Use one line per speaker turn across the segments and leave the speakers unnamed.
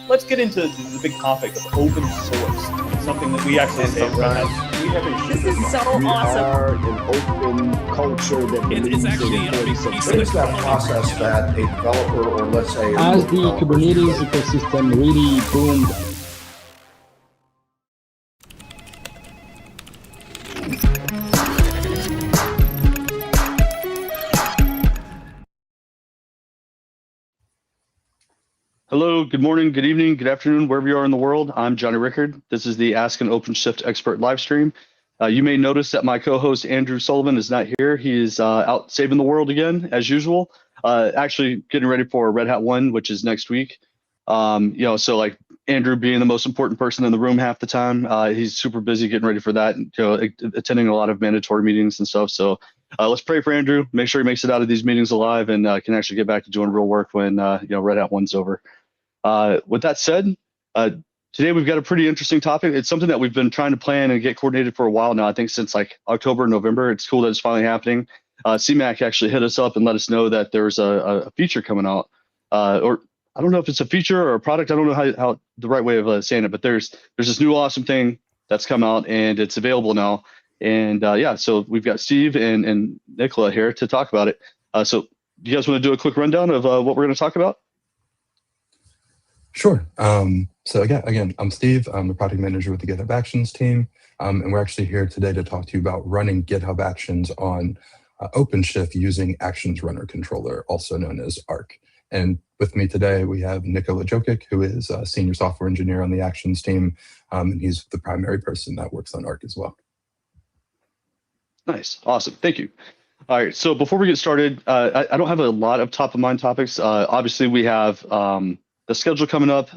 Let's get into the big topic of open source, something that we actually say at Red Hat.
This is so awesome.
We are an open culture that believes in the importance of
What is that process that a developer, or let's say,
as the Kubernetes ecosystem really boomed?
Hello, good morning, good evening, good afternoon, wherever you are in the world. I'm Johnny Rickard. This is the Ask an OpenShift Expert live stream. You may notice that my co-host Andrew Sullivan is not here. He is out saving the world again, as usual. Actually getting ready for Red Hat 1, which is next week. So like Andrew being the most important person in the room half the time, he's super busy getting ready for that, and, attending a lot of mandatory meetings and stuff. So let's pray for Andrew. Make sure he makes it out of these meetings alive and can actually get back to doing real work when Red Hat 1's over. With that said, today we've got a pretty interesting topic. It's something that we've been trying to plan and get coordinated for a while now. I think since like October, November. It's cool that it's finally happening. CMAC actually hit us up and let us know that there's a feature coming out, or I don't know if it's a feature or a product. I don't know how the right way of saying it, but there's this new awesome thing that's come out and it's available now. And so we've got Steve and Nikola here to talk about it. So do you guys want to do a quick rundown of what we're going to talk about?
Sure. So again, I'm Steve. I'm the product manager with the GitHub Actions team. And we're actually here today to talk to you about running GitHub Actions on OpenShift using Actions Runner controller, also known as ARC. And with me today, we have Nikola Jokic, who is a senior software engineer on the Actions team. And he's the primary person that works on ARC as well.
Nice. Awesome. Thank you. All right. So before we get started, I don't have a lot of top of mind topics. Obviously, we have the schedule coming up.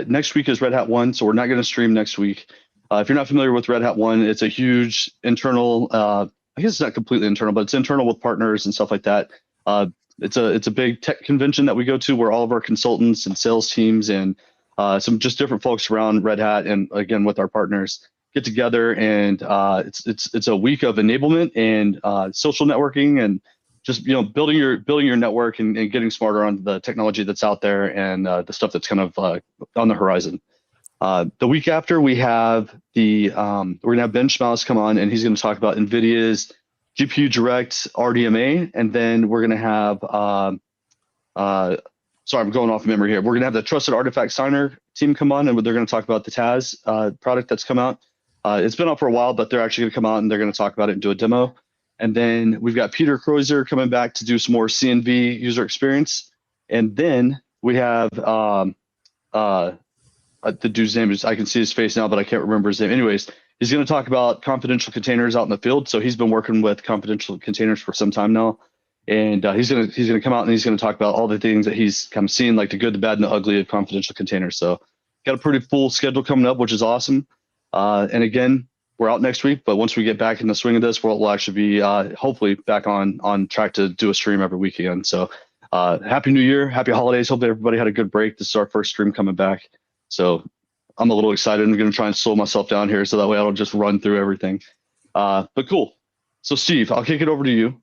Next week is Red Hat 1, so we're not going to stream next week. If you're not familiar with Red Hat 1, it's a huge internal, I guess it's not completely internal, but it's internal with partners and stuff like that. It's a big tech convention that we go to where all of our consultants and sales teams and some just different folks around Red Hat and again with our partners get together, and it's a week of enablement and social networking and just building your network and getting smarter on the technology that's out there and the stuff that's kind of on the horizon. The week after we have we're gonna have Ben Schmaus come on and he's gonna talk about NVIDIA's GPU Direct RDMA, and then we're gonna have sorry, I'm going off memory here. We're gonna have the Trusted Artifact Signer team come on and they're gonna talk about the Taz product that's come out. It's been out for a while, but they're actually gonna come out and they're gonna talk about it and do a demo. And then we've got Peter Kreuzer coming back to do some more CNV user experience. And then we have the dude's name is, I can see his face now, but I can't remember his name. Anyways, he's going to talk about confidential containers out in the field. So he's been working with confidential containers for some time now. And he's going to come out and he's going to talk about all the things that he's kind of seen, like the good, the bad, and the ugly of confidential containers. So got a pretty full schedule coming up, which is awesome. And again, we're out next week, but once we get back in the swing of this, we'll actually be hopefully back on track to do a stream every week again. So happy New Year, happy holidays. Hope everybody had a good break. This is our first stream coming back. So I'm a little excited. I'm going to try and slow myself down here so that way I don't just run through everything. But cool. So Steve, I'll kick it over to you.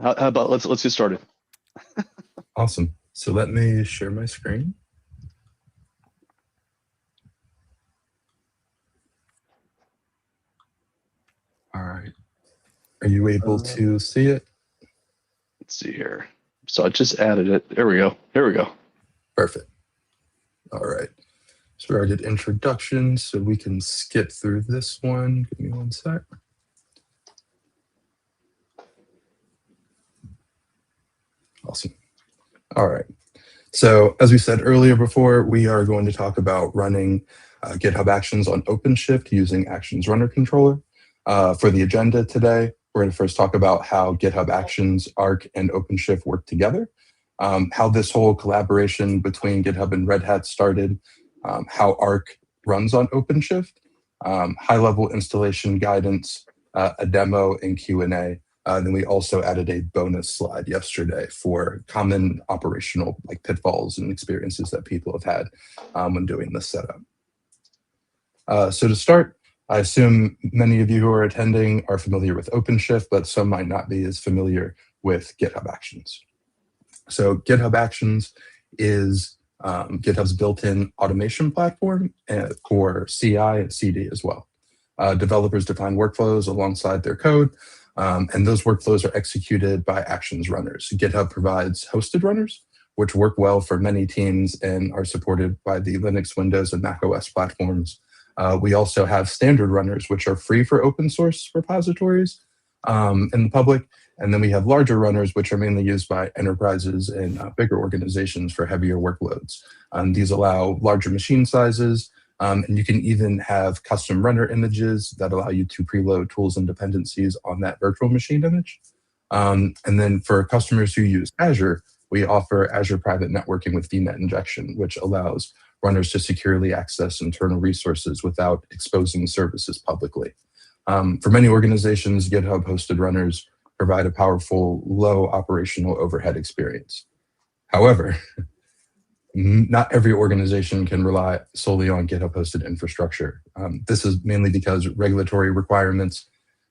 How about let's get started.
Awesome. So let me share my screen. All right. Are you able to see it?
Let's see here. So I just added it. There we go. Here we go.
Perfect. All right. So we already did introductions, so we can skip through this one. Give me one sec. Awesome. All right. So as we said earlier before, we are going to talk about running GitHub Actions on OpenShift using Actions Runner controller. For the agenda today, we're going to first talk about how GitHub Actions, ARC, and OpenShift work together, how this whole collaboration between GitHub and Red Hat started, how ARC runs on OpenShift, high-level installation guidance, a demo, and Q&A. Then we also added a bonus slide yesterday for common operational pitfalls and experiences that people have had when doing this setup. So to start, I assume many of you who are attending are familiar with OpenShift, but some might not be as familiar with GitHub Actions. So GitHub Actions is GitHub's built-in automation platform for CI and CD as well. Developers define workflows alongside their code, and those workflows are executed by actions runners. GitHub provides hosted runners, which work well for many teams and are supported by the Linux, Windows, and Mac OS platforms. We also have standard runners, which are free for open source repositories in the public. And then we have larger runners, which are mainly used by enterprises and bigger organizations for heavier workloads. These allow larger machine sizes, and you can even have custom runner images that allow you to preload tools and dependencies on that virtual machine image. And then for customers who use Azure, we offer Azure Private Networking with VNet injection, which allows runners to securely access internal resources without exposing services publicly. For many organizations, GitHub hosted runners provide a powerful, low operational overhead experience. However, not every organization can rely solely on GitHub hosted infrastructure. This is mainly because regulatory requirements,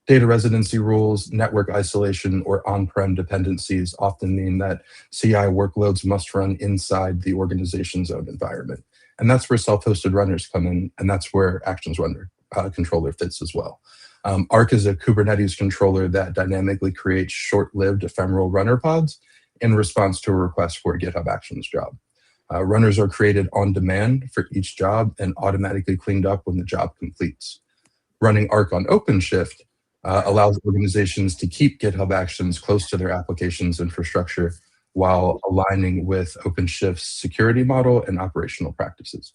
data residency rules, network isolation, or on-prem dependencies often mean that CI workloads must run inside the organization's own environment. And that's where self-hosted runners come in, and that's where Actions Runner controller fits as well. ARC is a Kubernetes controller that dynamically creates short-lived ephemeral runner pods in response to a request for a GitHub Actions job. Runners are created on demand for each job and automatically cleaned up when the job completes. Running ARC on OpenShift allows organizations to keep GitHub Actions close to their application's infrastructure while aligning with OpenShift's security model and operational practices.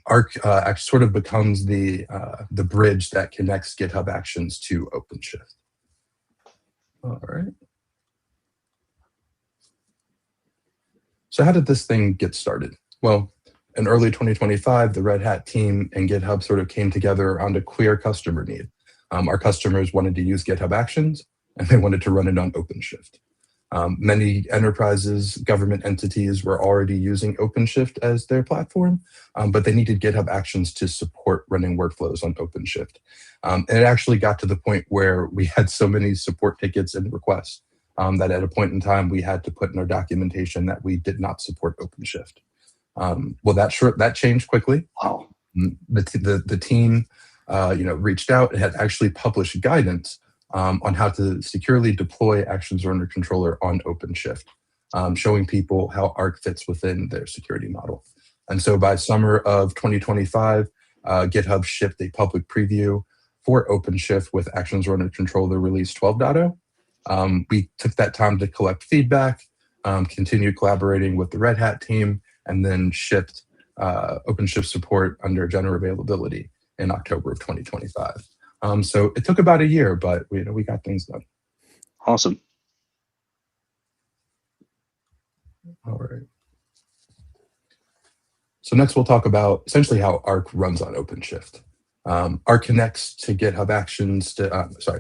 ARC sort of becomes the bridge that connects GitHub Actions to OpenShift. All right. So how did this thing get started? Well, in early 2025, the Red Hat team and GitHub sort of came together around a clear customer need. Our customers wanted to use GitHub Actions, and they wanted to run it on OpenShift. Many enterprises, government entities were already using OpenShift as their platform, but they needed GitHub Actions to support running workflows on OpenShift. And it actually got to the point where we had so many support tickets and requests that at a point in time, we had to put in our documentation that we did not support OpenShift. Well, that changed quickly.
Wow.
The team reached out and had actually published guidance on how to securely deploy Actions Runner Controller on OpenShift, showing people how ARC fits within their security model. And so by summer of 2025, GitHub shipped a public preview for OpenShift with Actions Runner Controller release 12.0. We took that time to collect feedback, continued collaborating with the Red Hat team, and then shipped OpenShift support under general availability in October of 2025. So it took about a year, but we got things done.
Awesome.
All right. So next we'll talk about essentially how ARC runs on OpenShift. ARC connects GitHub Actions to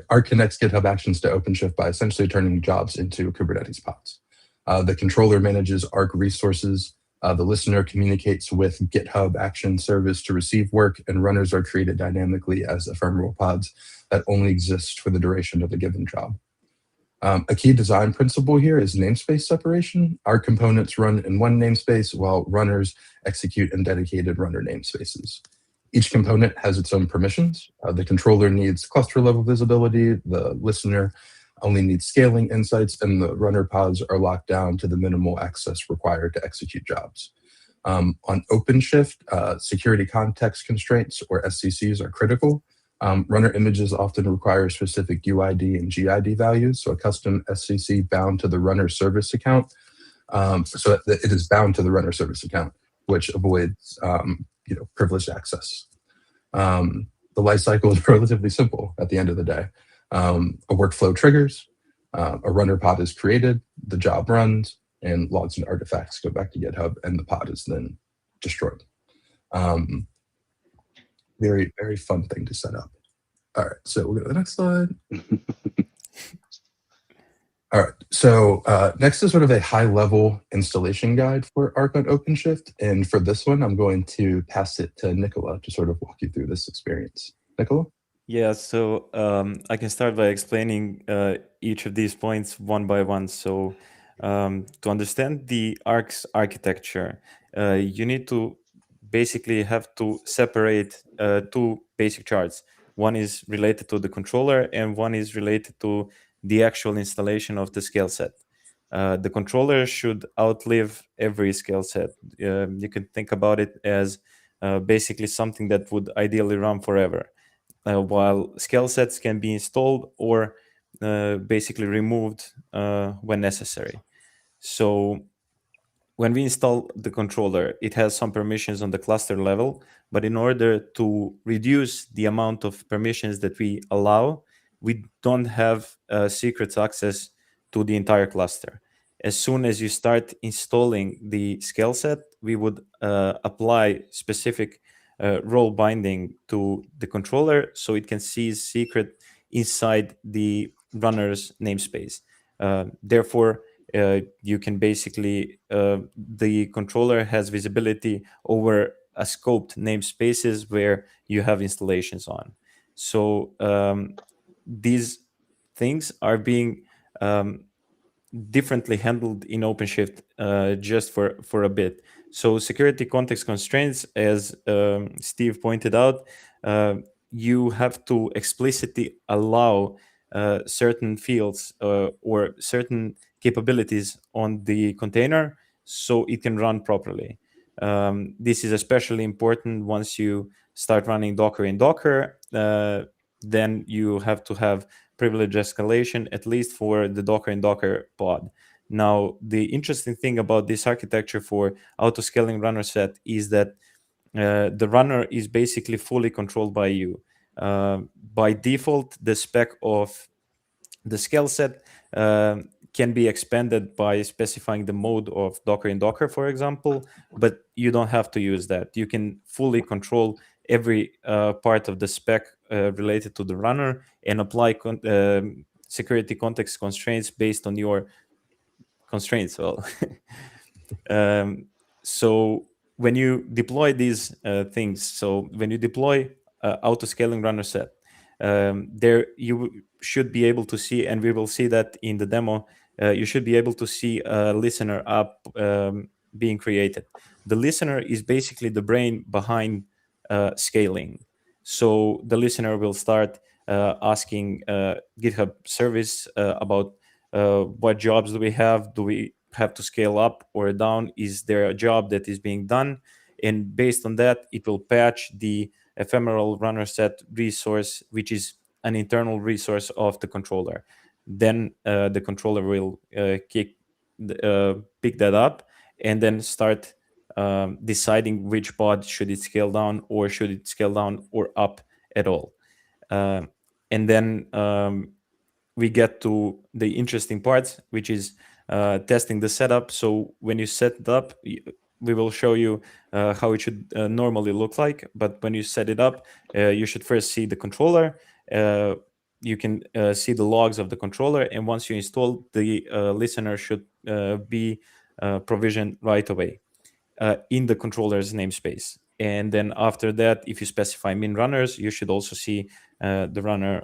OpenShift by essentially turning jobs into Kubernetes pods. The controller manages ARC resources. The listener communicates with GitHub Action Service to receive work, and runners are created dynamically as ephemeral pods that only exist for the duration of a given job. A key design principle here is namespace separation. Our components run in one namespace while runners execute in dedicated runner namespaces. Each component has its own permissions. The controller needs cluster level visibility, the listener only needs scaling insights, and the runner pods are locked down to the minimal access required to execute jobs. On OpenShift, security context constraints, or SCCs, are critical. Runner images often require specific UID and GID values, so a custom SCC bound to the runner service account. So that it is bound to the runner service account, which avoids privileged access. The lifecycle is relatively simple at the end of the day. A workflow triggers, a runner pod is created, the job runs, and logs and artifacts go back to GitHub, and the pod is then destroyed. Very, very fun thing to set up. All right, so we'll go to the next slide. All right, so next is sort of a high-level installation guide for ARC on OpenShift. And for this one, I'm going to pass it to Nikola to sort of walk you through this experience. Nikola?
Yeah, so I can start by explaining each of these points one by one. So to understand the ARC's architecture, you need to basically have to separate two basic charts. One is related to the controller and one is related to the actual installation of the scale set. The controller should outlive every scale set. You can think about it as basically something that would ideally run forever. While scale sets can be installed or basically removed when necessary. So when we install the controller, it has some permissions on the cluster level, but in order to reduce the amount of permissions that we allow, we don't have secret access to the entire cluster. As soon as you start installing the scale set, we would apply specific role binding to the controller so it can seize secret inside the runner's namespace. Therefore, you can basically, the controller has visibility over a scoped namespaces where you have installations on. So these things are being differently handled in OpenShift just for a bit. So security context constraints, as Steve pointed out, you have to explicitly allow certain fields or certain capabilities on the container so it can run properly. This is especially important once you start running Docker in Docker. Then you have to have privilege escalation, at least for the Docker in Docker pod. Now, the interesting thing about this architecture for auto-scaling runner set is that the runner is basically fully controlled by you. By default, the spec of the scale set can be expanded by specifying the mode of Docker in Docker, for example, but you don't have to use that. You can fully control every part of the spec related to the runner and apply security context constraints based on your constraints. Well, so when you deploy these things, so when you deploy auto-scaling runner set, there you should be able to see, and we will see that in the demo, you should be able to see a listener app being created. The listener is basically the brain behind scaling. So the listener will start asking GitHub service about what jobs do we have? Do we have to scale up or down? Is there a job that is being done? And based on that, it will patch the ephemeral runner set resource, which is an internal resource of the controller. Then the controller will pick that up and then start deciding which pod should it scale down or should it scale down or up at all. And then we get to the interesting parts, which is testing the setup. So when you set it up, we will show you how it should normally look like. But when you set it up, you should first see the controller. You can see the logs of the controller. And once you install, the listener should be provisioned right away in the controller's namespace. And then after that, if you specify min runners, you should also see the runner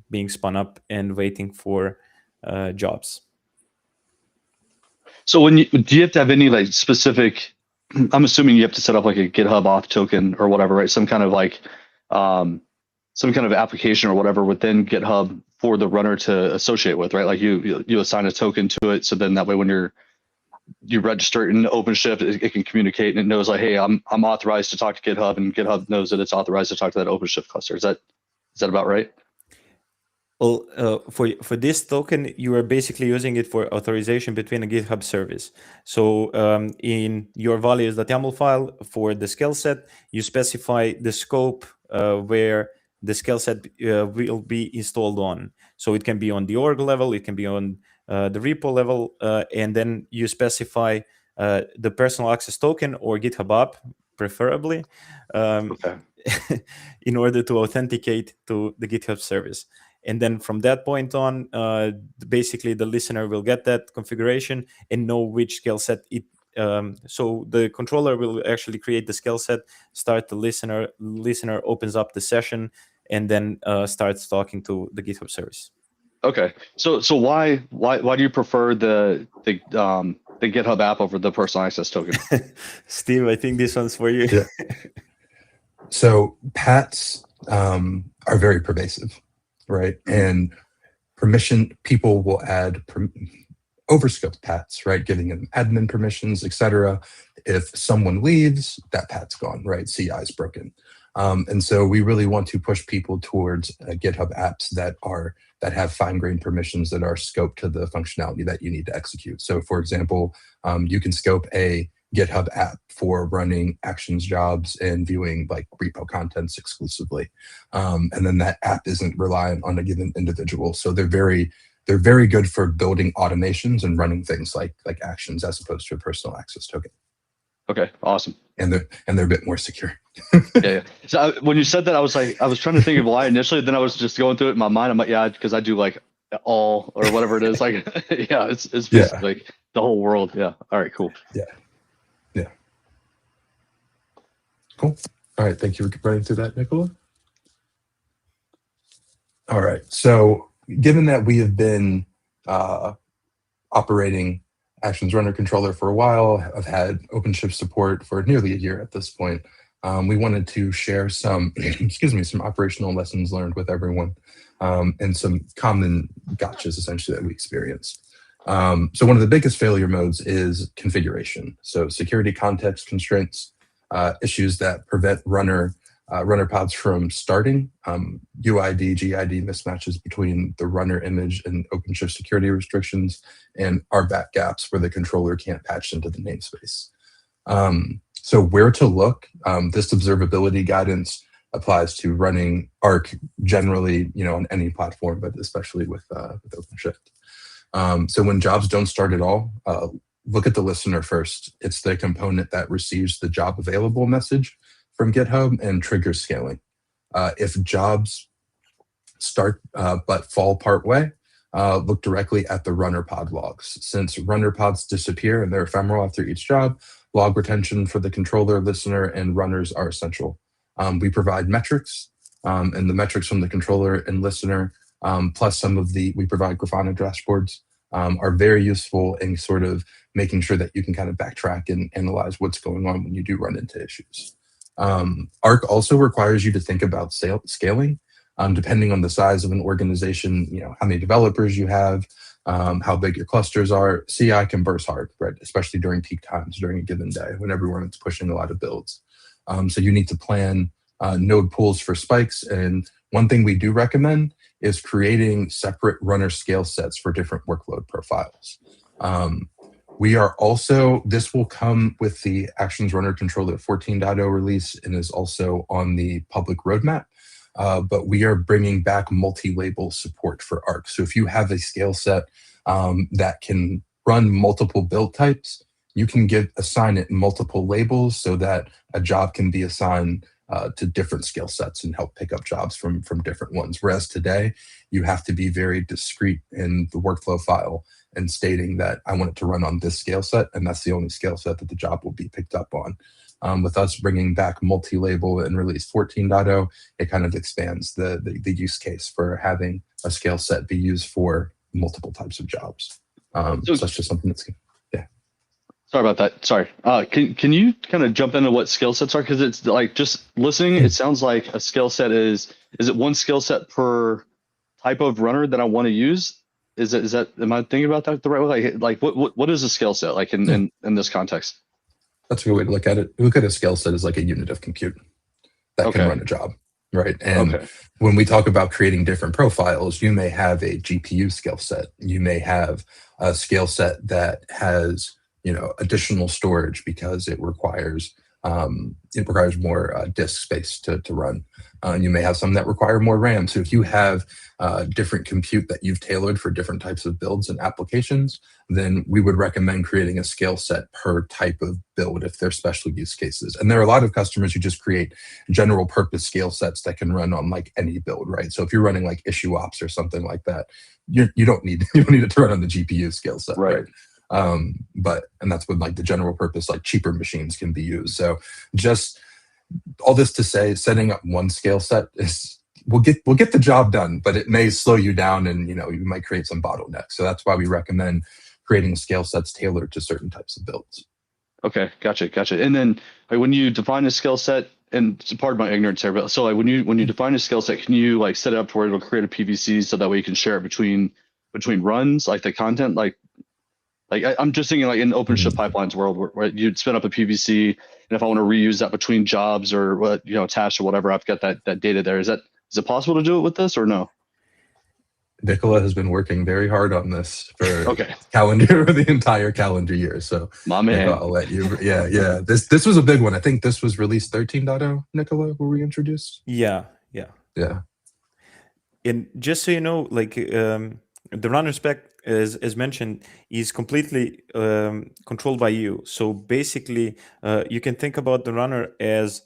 being spun up and waiting for jobs.
So do you have to have any like specific, I'm assuming you have to set up like a GitHub auth token or whatever, right? Some kind of like, some kind of application or whatever within GitHub for the runner to associate with, right? Like you assign a token to it. So then that way when you register in OpenShift, it can communicate and it knows like, hey, I'm authorized to talk to GitHub, and GitHub knows that it's authorized to talk to that OpenShift cluster. Is that about right?
Well, for this token, you are basically using it for authorization between a GitHub service. So in your values.yaml file for the scale set, you specify the scope where the scale set will be installed on. So it can be on the org level, it can be on the repo level, and then you specify the personal access token or GitHub app, preferably, in order to authenticate to the GitHub service. And then from that point on, basically the listener will get that configuration and know which scale set it. So the controller will actually create the scale set, start the listener opens up the session, and then starts talking to the GitHub service.
Okay. So why do you prefer the GitHub app over the personal access token?
Steve, I think this one's for you.
Yeah. So PATs are very pervasive, right? And people will add overscoped PATs, right? Giving them admin permissions, etc. If someone leaves, that PAT's gone, right? CI is broken. And so we really want to push people towards GitHub apps that have fine-grained permissions that are scoped to the functionality that you need to execute. So for example, you can scope a GitHub app for running actions jobs and viewing like repo contents exclusively. And then that app isn't reliant on a given individual. So they're very good for building automations and running things like actions as opposed to a personal access token.
Okay, awesome.
And they're a bit more secure.
Yeah. So when you said that, I was trying to think of why initially. Then I was just going through it in my mind. I'm like, yeah, because I do like all or whatever it is. Like, yeah, it's just like the whole world. Yeah. All right. Cool.
Yeah. Cool. All right. Thank you for running through that, Nikola. All right. So given that we have been operating Actions Runner Controller for a while, I've had OpenShift support for nearly a year at this point. We wanted to share some, some operational lessons learned with everyone and some common gotchas essentially that we experienced. So one of the biggest failure modes is configuration. So security context constraints, issues that prevent runner pods from starting, UID, GID mismatches between the runner image and OpenShift security restrictions, and RBAC gaps where the controller can't patch into the namespace. So where to look? This observability guidance applies to running ARC generally, on any platform, but especially with OpenShift. So when jobs don't start at all, look at the listener first. It's the component that receives the job available message from GitHub and triggers scaling. If jobs start but fall partway, look directly at the runner pod logs. Since runner pods disappear and they're ephemeral after each job, log retention for the controller, listener, and runners are essential. We provide metrics, and the metrics from the controller and listener, plus we provide Grafana dashboards, are very useful in sort of making sure that you can kind of backtrack and analyze what's going on when you do run into issues. ARC also requires you to think about scaling, depending on the size of an organization, how many developers you have, how big your clusters are. CI can burst hard, right? Especially during peak times during a given day when everyone is pushing a lot of builds. So you need to plan node pools for spikes. And one thing we do recommend is creating separate runner scale sets for different workload profiles. This will come with the Actions Runner Controller 14.0 release and is also on the public roadmap. But we are bringing back multi-label support for ARC. So if you have a scale set that can run multiple build types, you can assign it multiple labels so that a job can be assigned to different skill sets and help pick up jobs from different ones. Whereas today, you have to be very discrete in the workflow file and stating that I want it to run on this scale set, and that's the only scale set that the job will be picked up on. With us bringing back multi-label and release 14.0, it kind of expands the use case for having a scale set be used for multiple types of jobs. So that's just something that's
Sorry about that. Sorry. Can you kind of jump into what skill sets are? Because it's like just listening, it sounds like a skill set is it one skill set per type of runner that I want to use? Is that am I thinking about that the right way? Like what is a skill set like in this context?
That's a good way to look at it. Look at a skill set as like a unit of compute that can run a job, right? And when we talk about creating different profiles, you may have a GPU skill set. You may have a skill set that has additional storage because it requires more disk space to run. You may have some that require more RAM. So if you have different compute that you've tailored for different types of builds and applications, then we would recommend creating a scale set per type of build if they're special use cases. And there are a lot of customers who just create general purpose scale sets that can run on like any build, right? So if you're running like issue ops or something like that, you don't need it to run on the GPU scale set, right? And that's when like the general purpose, like cheaper machines can be used. So just all this to say, setting up one scale set is we'll get the job done, but it may slow you down, and you might create some bottlenecks. So that's why we recommend creating scale sets tailored to certain types of builds.
Okay, gotcha. And then when you define a skill set, and pardon my ignorance here, but so like when you define a skill set, can you like set it up to where it'll create a PVC so that way you can share it between runs, like the content, like I'm just thinking like in OpenShift pipelines world where you'd spin up a PVC, and if I want to reuse that between jobs or tasks or whatever, I've got that data there. Is it possible to do it with this or no?
Nikola has been working very hard on this for
the
entire calendar year. So
my man,
I'll let you. Yeah. This was a big one. I think this was release 13.0. Nikola, were we introduced?
Yeah. And just so you know, like the runner spec, as mentioned, is completely controlled by you. So basically, you can think about the runner as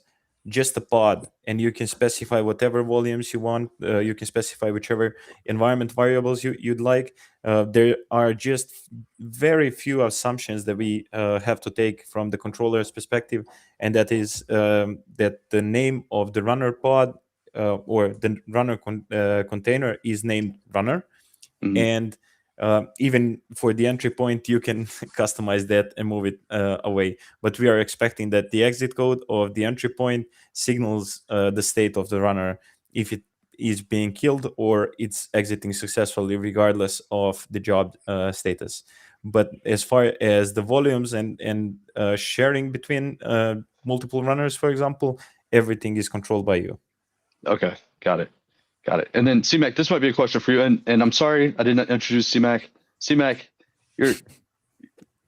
just a pod, and you can specify whatever volumes you want. You can specify whichever environment variables you'd like. There are just very few assumptions that we have to take from the controller's perspective, and that is that the name of the runner pod or the runner container is named runner.
Mm-hmm.
And even for the entry point, you can customize that and move it away. But we are expecting that the exit code of the entry point signals the state of the runner, if it is being killed or it's exiting successfully, regardless of the job status. But as far as the volumes and sharing between multiple runners, for example, everything is controlled by you.
Okay, got it. And then CMAC, this might be a question for you. And I'm sorry I didn't introduce CMAC. CMAC, you're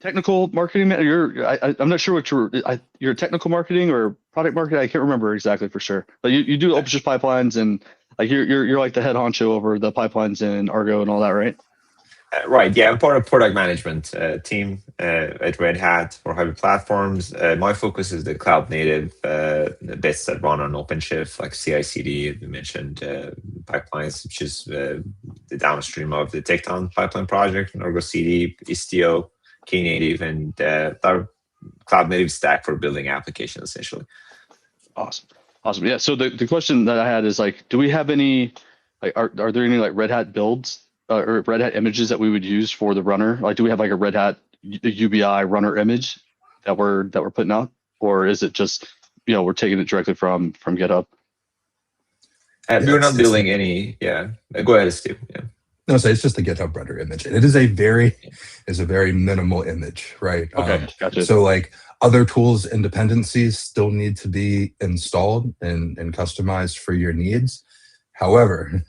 technical marketing. I'm not sure what you're technical marketing or product marketing. I can't remember exactly for sure. But you do OpenShift pipelines, and like you're like the head honcho over the pipelines in Argo and all that, right?
Right. Yeah, I'm part of product management team at Red Hat for hybrid platforms. My focus is the cloud native bits that run on OpenShift, like CI/CD. You mentioned pipelines, which is the downstream of the Tekton pipeline project, and Argo CD, Istio, Knative, and our cloud native stack for building applications, essentially.
Awesome. Yeah. So the question that I had is like, do we have any? Like, are there any like Red Hat builds? Or Red Hat images that we would use for the runner? Like, do we have like a Red Hat UBI runner image that we're putting out, or is it just we're taking it directly from GitHub?
We're not building any. Yeah, go ahead, Steve. Yeah.
No, so it's just a GitHub Runner image, and it is a very minimal image, right?
Okay, gotcha.
So like other tools and dependencies still need to be installed and customized for your needs. However,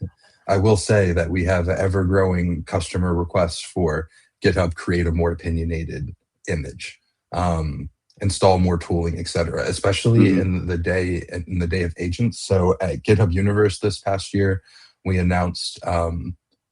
I will say that we have ever-growing customer requests for GitHub create a more opinionated image, install more tooling, etc. Especially in the day of agents. So at GitHub Universe this past year, we announced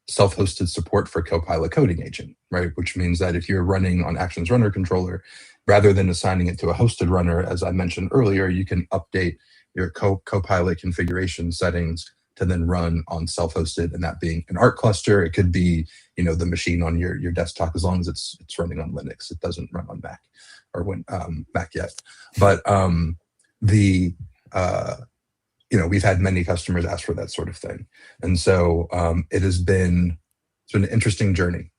self-hosted support for Copilot coding agent, right? Which means that if you're running on Actions Runner controller, rather than assigning it to a hosted runner, as I mentioned earlier, you can update your Copilot configuration settings to then run on self-hosted, and that being an ARC cluster. It could be, the machine on your desktop, as long as it's running on Linux. It doesn't run on Mac or Mac yet. But we've had many customers ask for that sort of thing, and so it's been an interesting journey,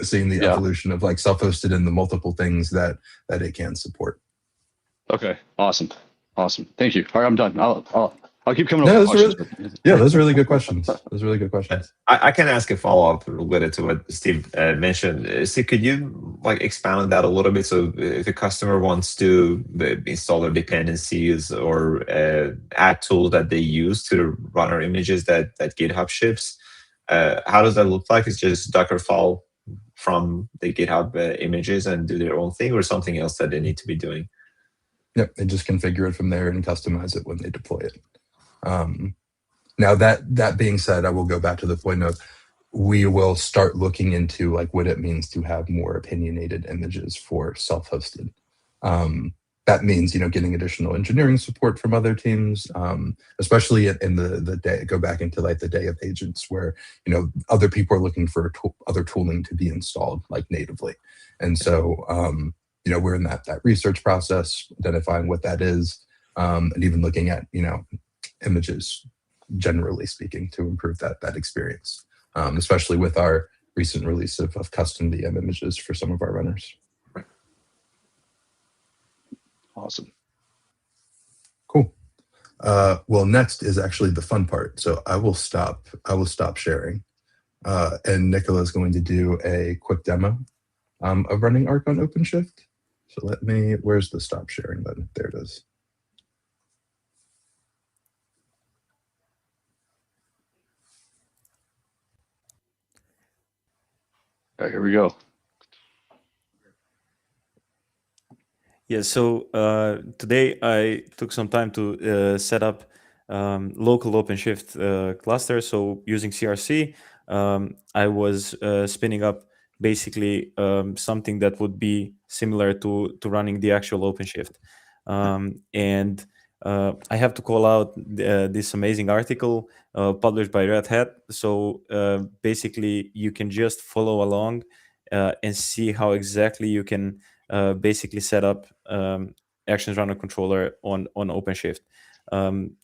seeing the evolution of like self-hosted and the multiple things that it can support.
Okay, awesome. Thank you. All right, I'm done. I'll keep coming up with questions.
Those are really good questions.
I can ask a follow-up related to what Steve mentioned. Steve, could you expand on that a little bit? So if a customer wants to install their dependencies or add tools that they use to the runner images that GitHub ships, how does that look like? It's just Docker file from the GitHub images and do their own thing, or something else that they need to be doing?
Yep, they just configure it from there and customize it when they deploy it. Now that being said, I will go back to the point of we will start looking into what it means to have more opinionated images for self-hosted. That means getting additional engineering support from other teams, especially in the day. Go back into the day of agents, where other people are looking for other tooling to be installed natively, and so we're in that research process, identifying what that is, and even looking at images generally speaking, to improve that experience, especially with our recent release of custom VM images for some of our runners.
Awesome.
Cool. Well, next is actually the fun part. So I will stop sharing. And Nikola is going to do a quick demo of running ARC on OpenShift. So where's the stop sharing button? There it is.
All right, here we go.
Yeah, so today I took some time to set up local OpenShift cluster. So using CRC, I was spinning up basically something that would be similar to running the actual OpenShift. And I have to call out this amazing article published by Red Hat. So basically, you can just follow along and see how exactly you can basically set up Actions Runner controller on OpenShift.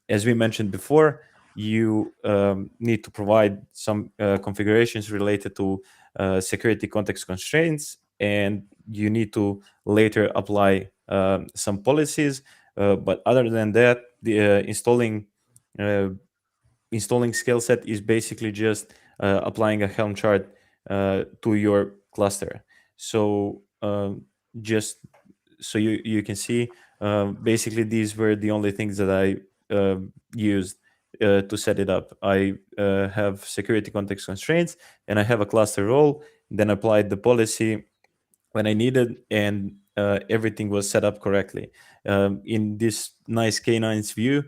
As we mentioned before, you need to provide some configurations related to security context constraints, and you need to later apply some policies. But other than that, the installing skill set is basically just applying a Helm chart to your cluster. So just so you can see, basically these were the only things that I used to set it up. I have security context constraints, and I have a cluster role, then applied the policy when I needed, and everything was set up correctly. In this nice K9s view,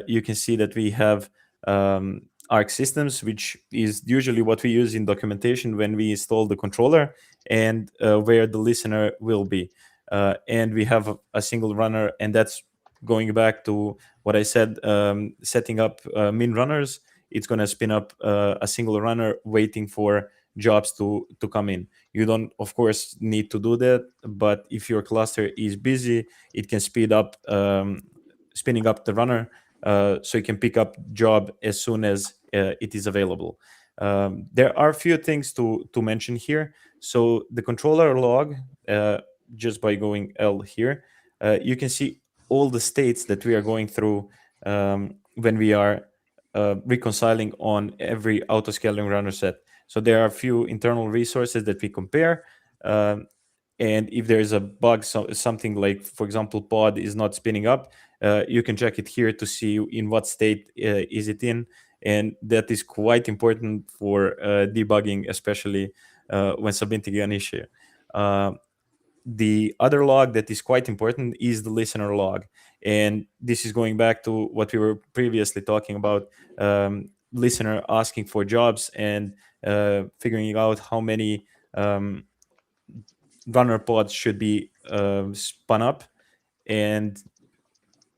you can see that we have ARC systems, which is usually what we use in documentation when we install the controller, and where the listener will be. And we have a single runner, and that's going back to what I said, setting up min runners. It's going to spin up a single runner waiting for jobs to come in. You don't, of course, need to do that, but if your cluster is busy, it can speed up spinning up the runner, so you can pick up job as soon as it is available. There are a few things to mention here. So the controller log, just by going L here, you can see all the states that we are going through when we are reconciling on every auto-scaling runner set. So there are a few internal resources that we compare. And if there is a bug, something like, for example, pod is not spinning up, you can check it here to see in what state is it in. And that is quite important for debugging, especially when submitting an issue. The other log that is quite important is the listener log. And this is going back to what we were previously talking about, listener asking for jobs and figuring out how many runner pods should be spun up. And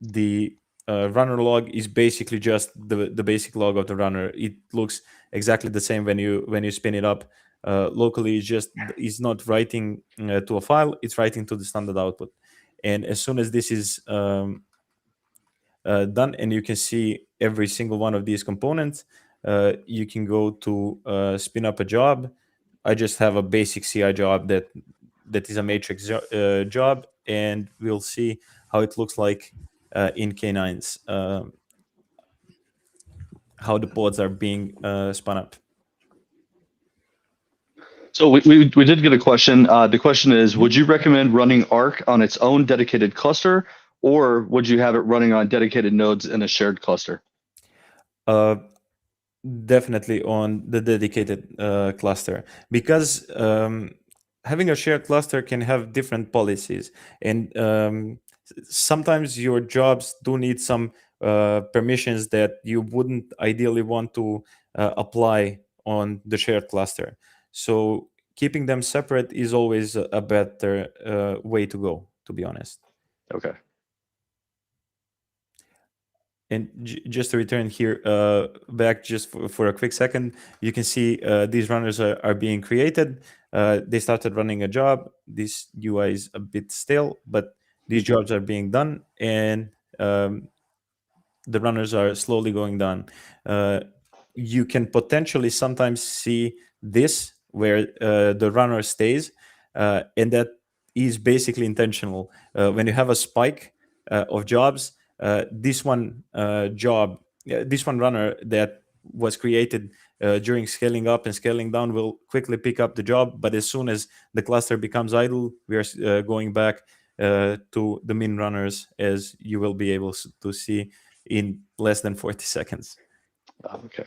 the runner log is basically just the basic log of the runner. It looks exactly the same when you spin it up. Locally, it's not writing to a file, it's writing to the standard output. And as soon as this is done, and you can see every single one of these components, you can go to spin up a job. I just have a basic CI job that is a matrix job, and we'll see how it looks like in K9s, how the pods are being spun up.
So we did get a question. The question is, would you recommend running ARC on its own dedicated cluster, or would you have it running on dedicated nodes in a shared cluster?
Definitely on the dedicated cluster, because having a shared cluster can have different policies, and sometimes your jobs do need some permissions that you wouldn't ideally want to apply on the shared cluster. So keeping them separate is always a better way to go, to be honest.
Okay.
And just to return here back just for a quick second, you can see these runners are being created. They started running a job. This UI is a bit stale, but these jobs are being done. And the runners are slowly going down. You can potentially sometimes see this where the runner stays, and that is basically intentional. When you have a spike of jobs, this one runner that was created during scaling up and scaling down will quickly pick up the job. But as soon as the cluster becomes idle, we are going back to the min runners, as you will be able to see in less than 40 seconds.
Okay.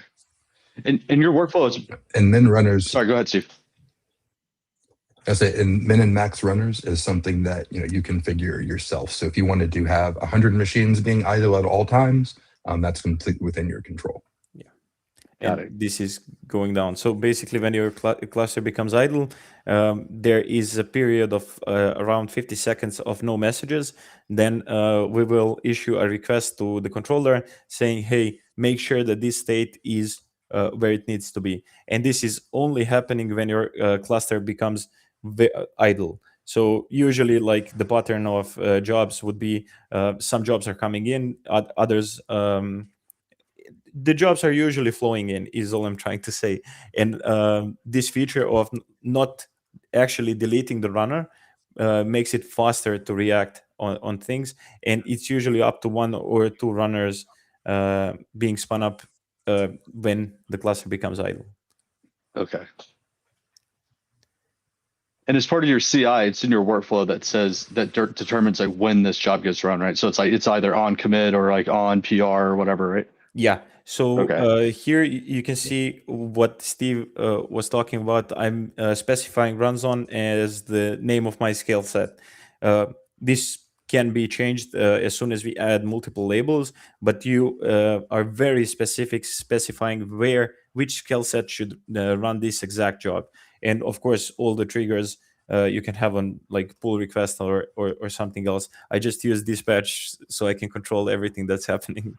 And your workflow is...
And min runners.
Sorry, go ahead, Steve.
I say, and min and max runners is something that you configure yourself. So if you wanted to have 100 machines being idle at all times, that's completely within your control.
And this is going down. So basically, when your cluster becomes idle, there is a period of around 50 seconds of no messages. Then we will issue a request to the controller saying, hey, make sure that this state is where it needs to be. And this is only happening when your cluster becomes idle. So usually, like, the pattern of jobs would be some jobs are coming in, others... the jobs are usually flowing in, is all I'm trying to say. And this feature of not actually deleting the runner makes it faster to react on things. And it's usually up to 1 or 2 runners being spun up when the cluster becomes idle.
Okay. And as part of your CI, it's in your workflow that says that determines like when this job gets run, right? So it's like it's either on commit or like on PR or whatever, right?
Yeah. So here you can see what Steve was talking about. I'm specifying runs on as the name of my scale set. This can be changed as soon as we add multiple labels, but you are very specific, specifying which scale set should run this exact job. And of course, all the triggers you can have on like pull request or something else. I just use dispatch so I can control everything that's happening.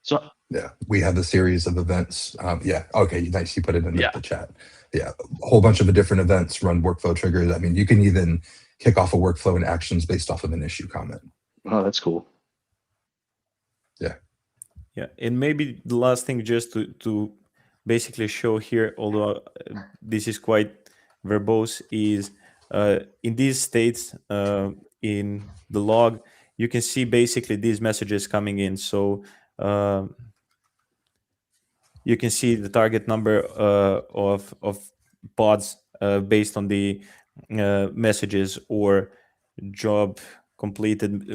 So
yeah, we have a series of events. Yeah, okay, nice. You put it in the chat. Yeah, a whole bunch of different events run workflow triggers. I mean, you can even kick off a workflow and actions based off of an issue comment.
Oh, that's cool.
Yeah.
Yeah, and maybe the last thing just to basically show here, although this is quite verbose, is in these states in the log, you can see basically these messages coming in. So you can see the target number of pods based on the messages or job completed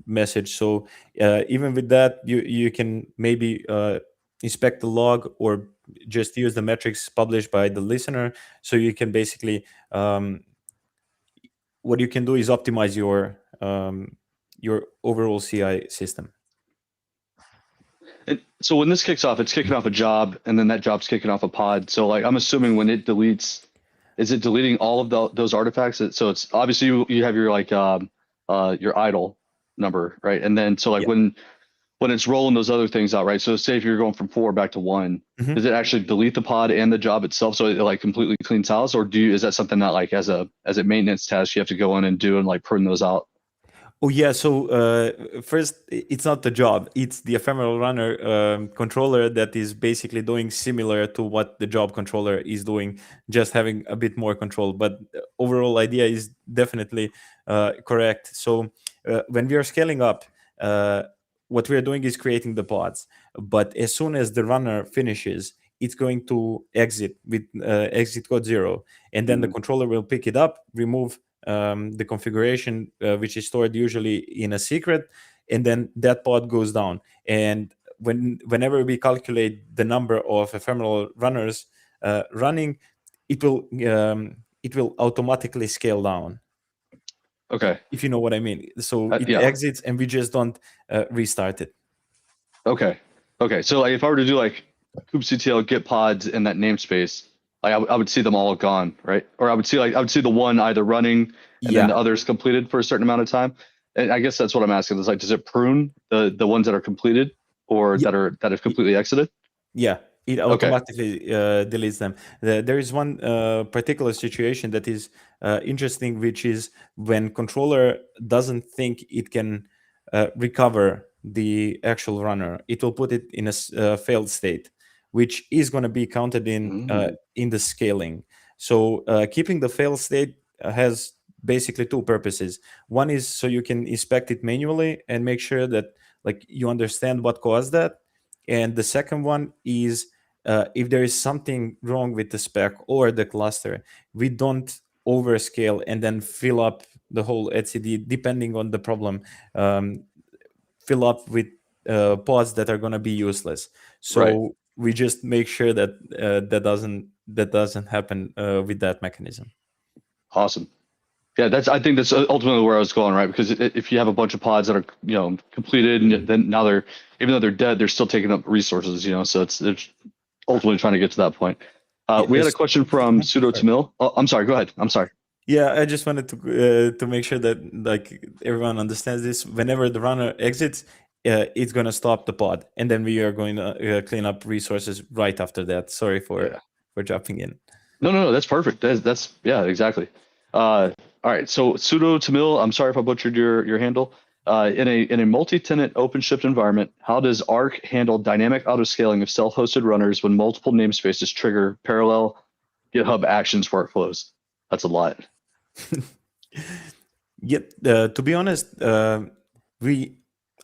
message. So even with that, you can maybe inspect the log or just use the metrics published by the listener. So you can basically, what you can do is optimize your overall CI system.
And so when this kicks off, it's kicking off a job, and then that job's kicking off a pod. So like I'm assuming when it deletes, is it deleting all of those artifacts? So it's obviously you have your like your idle number, right? And then so like when it's rolling those other things out, right? So say if you're going from 4 back to 1, does it actually delete the pod and the job itself so it like completely cleans house, or is that something that like as a maintenance task you have to go in and do and like prune those out?
Oh yeah, so first, it's not the job, it's the ephemeral runner controller that is basically doing similar to what the job controller is doing, just having a bit more control. But the overall idea is definitely correct. So when we are scaling up, what we are doing is creating the pods. But as soon as the runner finishes, it's going to exit with exit code 0. And then the controller will pick it up, remove the configuration, which is stored usually in a secret, and then that pod goes down. And whenever we calculate the number of ephemeral runners running, it will automatically scale down.
Okay.
If you know what I mean. So it exits, and we just don't restart it.
Okay. Okay. So like if I were to do like kubectl git pods in that namespace, I would see them all gone, right? Or I would see the one either running and then the others completed for a certain amount of time. And I guess that's what I'm asking is like, does it prune the ones that are completed or that have completely exited?
Yeah, It automatically deletes them. There is one particular situation that is interesting, which is when controller doesn't think it can recover the actual runner, it will put it in a failed state, which is going to be counted in the scaling. So keeping the failed state has basically two purposes. One is so you can inspect it manually and make sure that like you understand what caused that. And the second one is if there is something wrong with the spec or the cluster, we don't overscale and then fill up the whole etcd depending on the problem, fill up with pods that are going to be useless. So we just make sure that that doesn't happen with that mechanism.
Awesome. Yeah, I think that's ultimately where I was going, right? Because if you have a bunch of pods that are completed, and then now they're, even though they're dead, they're still taking up resources, so they're ultimately trying to get to that point. We had a question from Sudo Tamil. Oh, I'm sorry. Go ahead. I'm sorry.
Yeah, I just wanted to make sure that like everyone understands this. Whenever the runner exits, it's going to stop the pod, and then we are going to clean up resources right after that. A for jumping in.
No, that's perfect. That's yeah, exactly. All right, so Sudo Tamil, I'm sorry if I butchered your handle. In a multi-tenant OpenShift environment, how does ARC handle dynamic autoscaling of self-hosted runners when multiple namespaces trigger parallel GitHub Actions workflows? That's a lot.
To be honest, we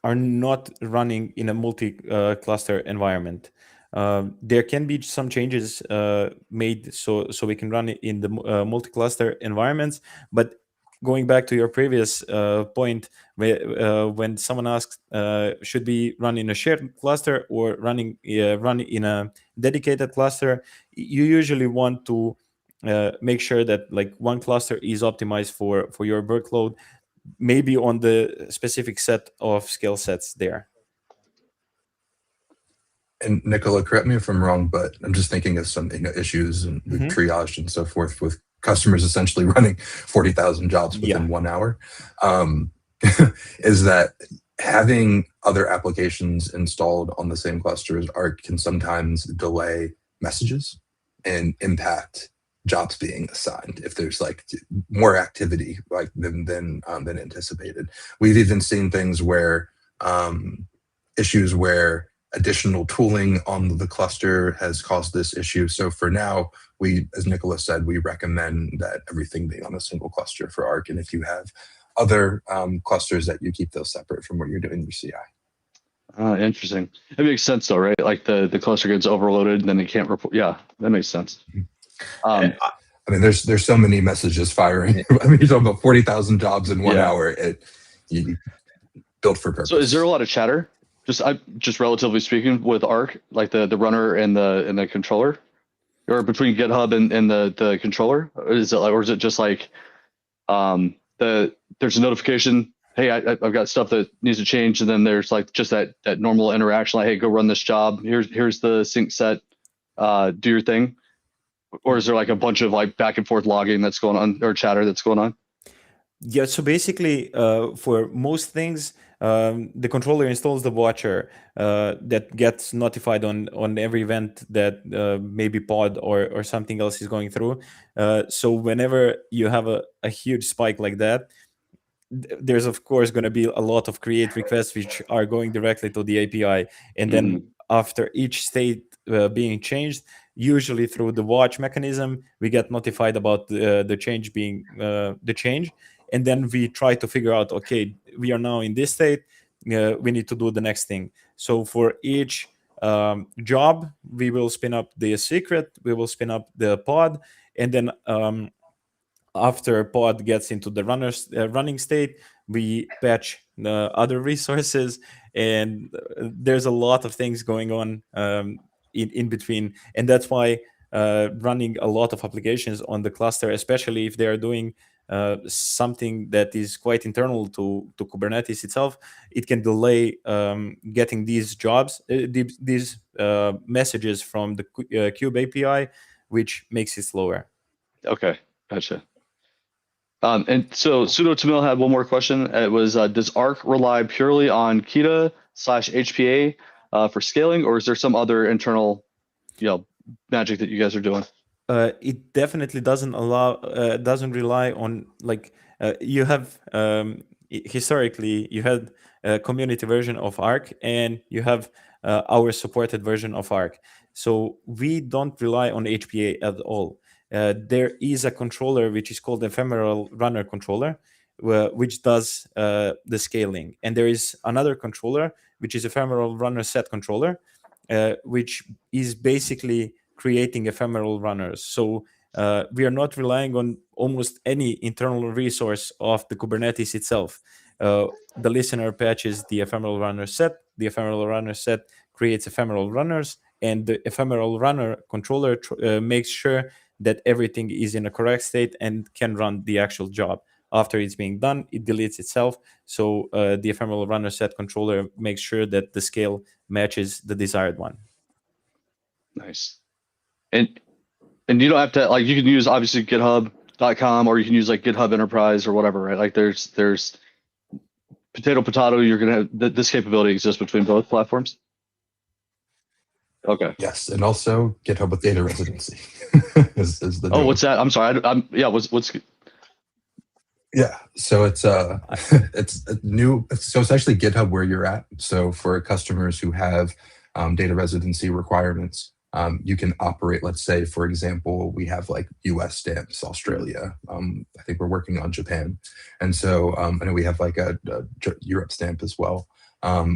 are not running in a multi-cluster environment. There can be some changes made so we can run it in the multi-cluster environments. But going back to your previous point, when someone asks, should we run in a shared cluster or run in a dedicated cluster, you usually want to make sure that like one cluster is optimized for your workload, maybe on the specific set of skill sets there.
And Nikola, correct me if I'm wrong, but I'm just thinking of some issues and triage and so forth with customers essentially running 40,000 jobs within 1 hour. Is that having other applications installed on the same cluster as ARC can sometimes delay messages and impact jobs being assigned if there's like more activity like than anticipated. We've even seen things where issues where additional tooling on the cluster has caused this issue. So for now, we, as Nikola said, we recommend that everything be on a single cluster for ARC. And if you have other clusters, that you keep those separate from what you're doing your CI.
Interesting. It makes sense though, right? Like the cluster gets overloaded and then it can't report. Yeah, that makes sense.
I mean, there's so many messages firing. I mean, you're talking about 40,000 jobs in 1 hour. You built for purpose.
So is there a lot of chatter? Just relatively speaking, with ARC, like the runner and the controller, or between GitHub and the controller? Or is it just like there's a notification, hey, I've got stuff that needs to change, and then there's like just that normal interaction, like, hey, go run this job. Here's the sync set, do your thing. Or is there like a bunch of like back and forth logging that's going on, or chatter that's going on?
Yeah, so basically for most things, the controller installs the watcher that gets notified on every event that maybe pod or something else is going through. So whenever you have a huge spike like that, there's of course going to be a lot of create requests which are going directly to the API. And then after each state being changed, usually through the watch mechanism, we get notified about the change being the change. And then we try to figure out, okay, we are now in this state, we need to do the next thing. So for each job, we will spin up the secret, we will spin up the pod, and then after pod gets into the running state, we patch the other resources, and there's a lot of things going on in between. And that's why running a lot of applications on the cluster, especially if they're doing something that is quite internal to Kubernetes itself, it can delay getting these jobs, these messages from the Kube API, which makes it slower.
Okay, gotcha. And so Sudo Tamil had one more question. It was, does ARC rely purely on Kita/HPA for scaling, or is there some other internal magic that you guys are doing?
It definitely doesn't rely on you have historically you had a community version of ARC and you have our supported version of ARC. So we don't rely on HPA at all. There is a controller which is called ephemeral runner controller, which does the scaling, and there is another controller which is ephemeral runner set controller, which is basically creating ephemeral runners. So we are not relying on almost any internal resource of the Kubernetes itself. The listener patches the ephemeral runner set. The ephemeral runner set creates ephemeral runners, and the ephemeral runner controller makes sure that everything is in a correct state and can run the actual job. After it's being done, it deletes itself. So the ephemeral runner set controller makes sure that the scale matches the desired one.
Nice. And you don't have to, you can use obviously GitHub.com, or you can use GitHub Enterprise or whatever, right? There's potato, you're going to have this capability exists between both platforms. Okay.
Yes, and also GitHub with data residency is the.
Oh, what's that? I'm sorry. What's?
Yeah, so it's it's new. So it's actually GitHub where you're at. So for customers who have data residency requirements, you can operate. Let's say, for example, we have U.S. stamps, Australia. I think we're working on Japan, and so I know we have a Europe stamp as well.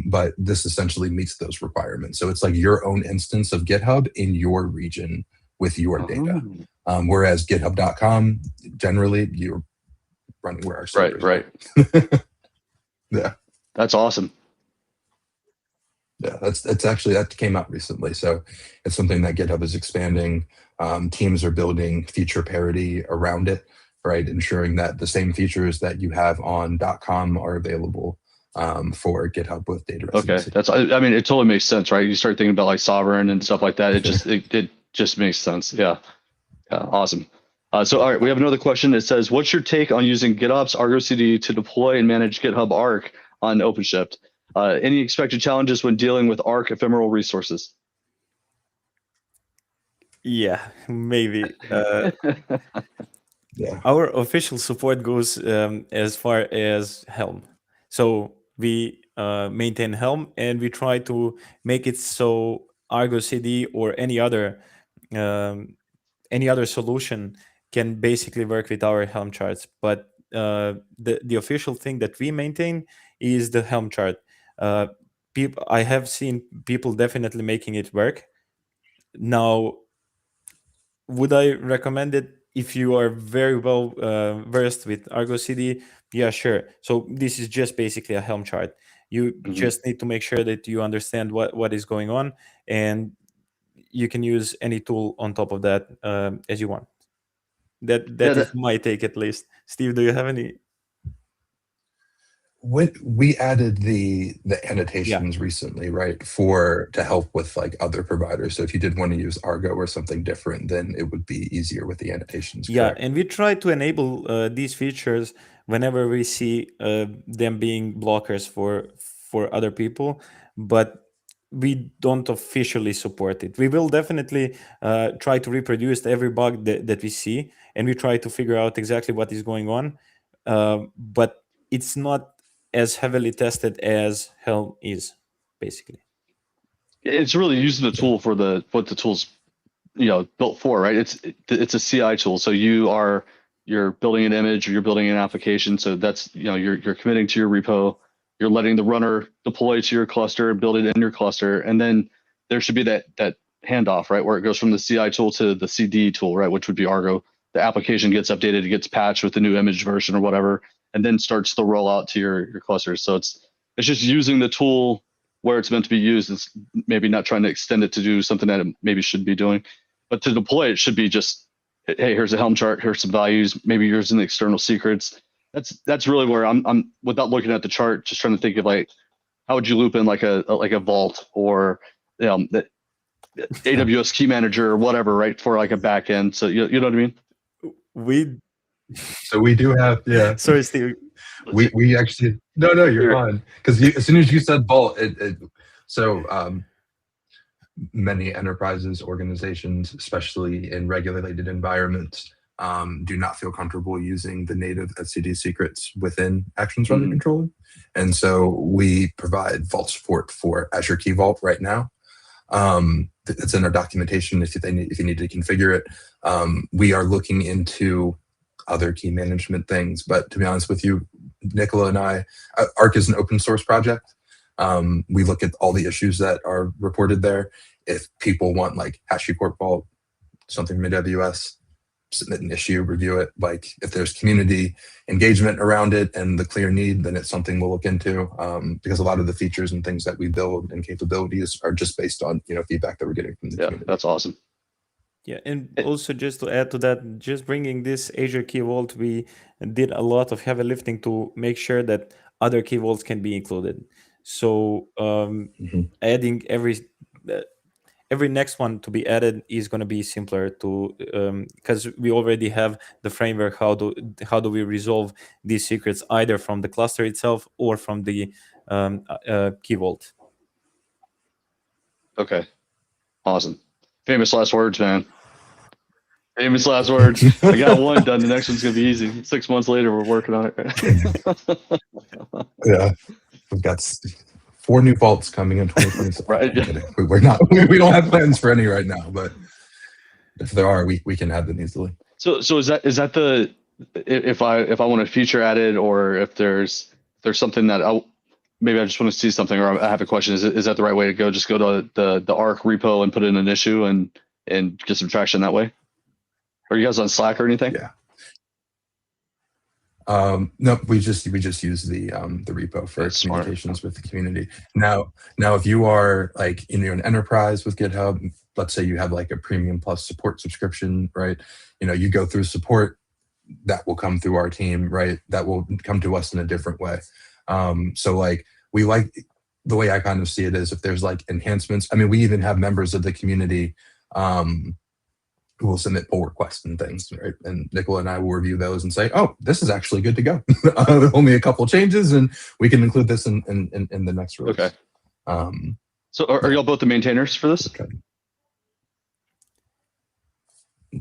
But this essentially meets those requirements. So it's your own instance of GitHub in your region with your data. Whereas GitHub.com, generally, you're running where our servers
right.
Yeah.
That's awesome.
Yeah, that's actually, that came out recently. So it's something that GitHub is expanding. Teams are building feature parity around it, right? Ensuring that the same features that you have on .com are available for GitHub with data residency.
Okay, it totally makes sense, right? You start thinking about sovereign and stuff like that. It just makes sense. Yeah, awesome. So all right, we have another question that says, what's your take on using GitOps Argo CD to deploy and manage GitHub ARC on OpenShift? Any expected challenges when dealing with ARC ephemeral resources?
Yeah, maybe.
Yeah.
Our official support goes as far as Helm. So we maintain Helm, and we try to make it so Argo CD or any other solution can basically work with our Helm charts. But the official thing that we maintain is the Helm chart. I have seen people definitely making it work. Now, would I recommend it if you are very well versed with Argo CD? Yeah, sure. So this is just basically a Helm chart. You just need to make sure that you understand what is going on, and you can use any tool on top of that as you want. That is my take, at least. Steve, do you have any?
We added the annotations recently, right, to help with other providers. So if you did want to use Argo or something different, then it would be easier with the annotations.
Yeah,
correct?
and we try to enable these features whenever we see them being blockers for other people, but we don't officially support it. We will definitely try to reproduce every bug that we see, and we try to figure out exactly what is going on, but it's not as heavily tested as Helm is, basically.
It's really using the tool for what the tool's built for, right? It's a CI tool, so you're building an image or you're building an application. So that's you're committing to your repo. You're letting the runner deploy to your cluster and build it in your cluster, and then there should be that handoff, right, where it goes from the CI tool to the CD tool, right, which would be Argo. The application gets updated, it gets patched with the new image version or whatever, and then starts the rollout to your clusters. So it's just using the tool where it's meant to be used. It's maybe not trying to extend it to do something that it maybe should be doing, but to deploy it should be just, hey, here's a Helm chart, here's some values, maybe here's an external secrets. That's really where I'm without looking at the chart, just trying to think of how would you loop in like a vault or the AWS key manager or whatever, right, for a backend. So you know what I mean?
So we do have, yeah.
Sorry, Steve.
We actually, no, you're fine. Because as soon as you said vault, many enterprises, organizations, especially in regulated environments, do not feel comfortable using the native etcd secrets within Actions Runner Controller. And so we provide vault support for Azure Key Vault right now. It's in our documentation if you need to configure it. We are looking into other key management things, but to be honest with you, Nikola and I, ARC is an open source project. We look at all the issues that are reported there. If people want like HashiCorp Vault, something from AWS, submit an issue, review it. Like if there's community engagement around it and the clear need, then it's something we'll look into, because a lot of the features and things that we build and capabilities are just based on, feedback that we're getting from the community.
That's awesome.
Yeah, and also just to add to that, just bringing this Azure Key Vault, we did a lot of heavy lifting to make sure that other key vaults can be included. So adding every next one to be added is going to be simpler to, because we already have the framework. How do we resolve these secrets either from the cluster itself or from the key vault?
Okay, awesome. Famous last words, man. Famous last words. I got one done. The next one's gonna be easy. 6 months later, we're working on it.
Yeah, we've got 4 new vaults coming in 2026.
Right.
We don't have plans for any right now, but if there are, we can add them easily.
So is that the, if I want to feature added, or if there's something that maybe I just want to see something, or I have a question, is that the right way to go? Just go to the ARC repo and put in an issue and get some traction that way? Are you guys on Slack or anything?
Yeah. No, we just use the repo for
That's
communications with the community. Now, if you are like in an enterprise with GitHub, let's say you have like a premium plus support subscription, right? You go through support, that will come through our team, right? That will come to us in a different way. So like we like the way I kind of see it is if there's like enhancements. I mean, we even have members of the community who will submit pull requests and things, right? And Nikola and I will review those and say, oh, this is actually good to go. Only a couple changes, and we can include this in the next release.
Okay. So are y'all both the maintainers for this?
Okay.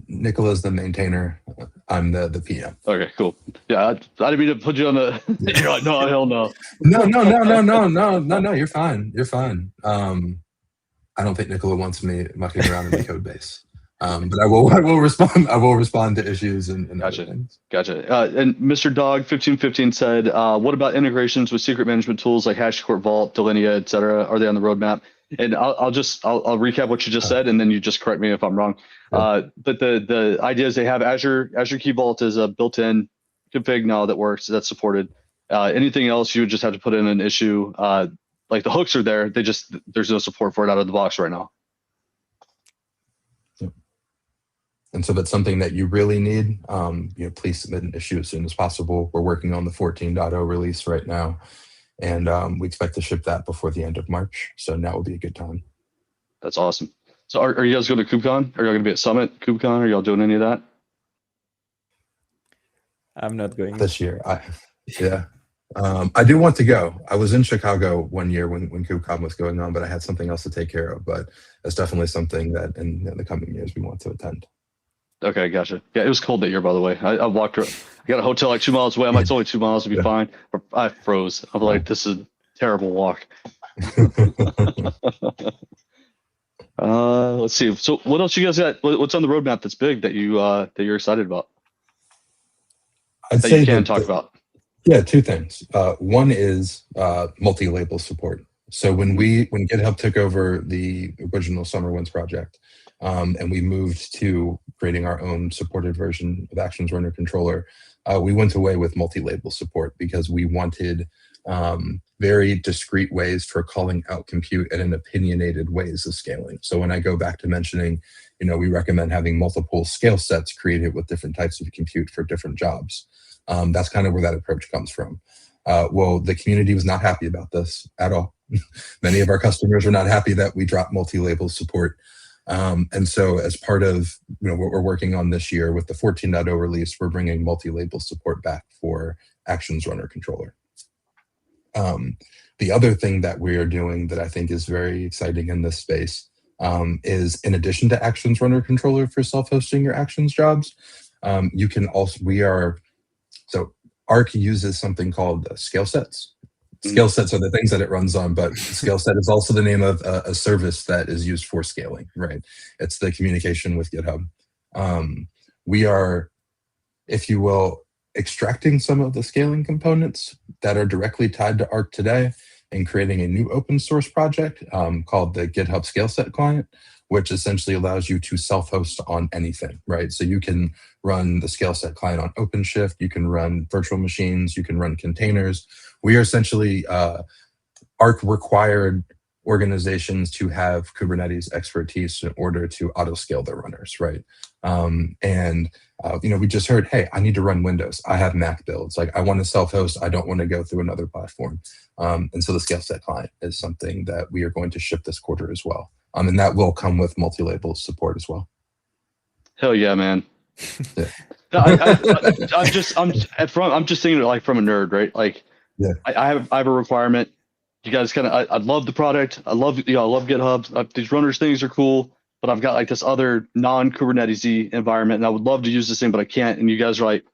Nikola's the maintainer. I'm the PM.
Okay, cool. Yeah, I didn't mean to put you on the. You're like, no, hell no.
No. You're fine. You're fine. I don't think Nikola wants me mucking around in the code base. But I will respond. I will respond to issues and
Gotcha.
other things.
Gotcha. And Mr. Dog 1515 said, "What about integrations with secret management tools like HashiCorp Vault, Delinea, etc.? Are they on the roadmap?" And I'll recap what you just said, and then you just correct me if I'm wrong. But the idea is they have Azure Key Vault as a built-in config now that works, that's supported. Anything else you would just have to put in an issue. Like the hooks are there, there's no support for it out of the box right now.
And so that's something that you really need. Please submit an issue as soon as possible. We're working on the 14.0 release right now, and we expect to ship that before the end of March. So now will be a good time.
That's awesome. So are you guys going to KubeCon? Are you going to be at Summit, KubeCon? Are y'all doing any of that?
I'm not going
this year. I do want to go. I was in Chicago one year when KubeCon was going on, but I had something else to take care of. But it's definitely something that in the coming years we want to attend.
Okay, gotcha. Yeah, it was cold that year, by the way. I walked around. I got a hotel like 2 miles away. I'm like, it's only 2 miles, to be fine. I froze. I'm like, this is a terrible walk. Let's see. So what else you guys got? What's on the roadmap that's big that you're excited about?
I'd
that
say
you can talk about.
Yeah, 2 things. One is multi-label support. So when GitHub took over the original SummerWinds project, and we moved to creating our own supported version of Actions Runner Controller, we went away with multi-label support because we wanted very discrete ways for calling out compute and in opinionated ways of scaling. So when I go back to mentioning, we recommend having multiple scale sets created with different types of compute for different jobs. That's kind of where that approach comes from. Well, the community was not happy about this at all. Many of our customers are not happy that we dropped multi-label support. And so as part of what we're working on this year with the 14.0 release, we're bringing multi-label support back for Actions Runner Controller. The other thing that we are doing that I think is very exciting in this space is in addition to Actions Runner Controller for self-hosting your Actions jobs, you can also, so ARC uses something called scale sets. Scale sets are the things that it runs on, but scale set is also the name of a service that is used for scaling, right? It's the communication with GitHub. We are, if you will, extracting some of the scaling components that are directly tied to ARC today and creating a new open source project called the GitHub Scale Set client, which essentially allows you to self-host on anything, right? So you can run the Scale Set client on OpenShift, you can run virtual machines, you can run containers. We are essentially ARC required organizations to have Kubernetes expertise in order to auto-scale their runners, right? We just heard, hey, I need to run Windows. I have Mac builds. Like, I want to self-host. I don't want to go through another platform. And so the Scale Set client is something that we are going to ship this quarter as well. And that will come with multi-label support as well.
Hell yeah, man.
Yeah.
I'm just thinking like from a nerd, right? Like,
yeah.
I have a requirement. You guys I love the product. I love GitHub. These runners things are cool, but I've got like this other non-Kubernetes environment, and I would love to use this thing, but I can't. And you guys are like,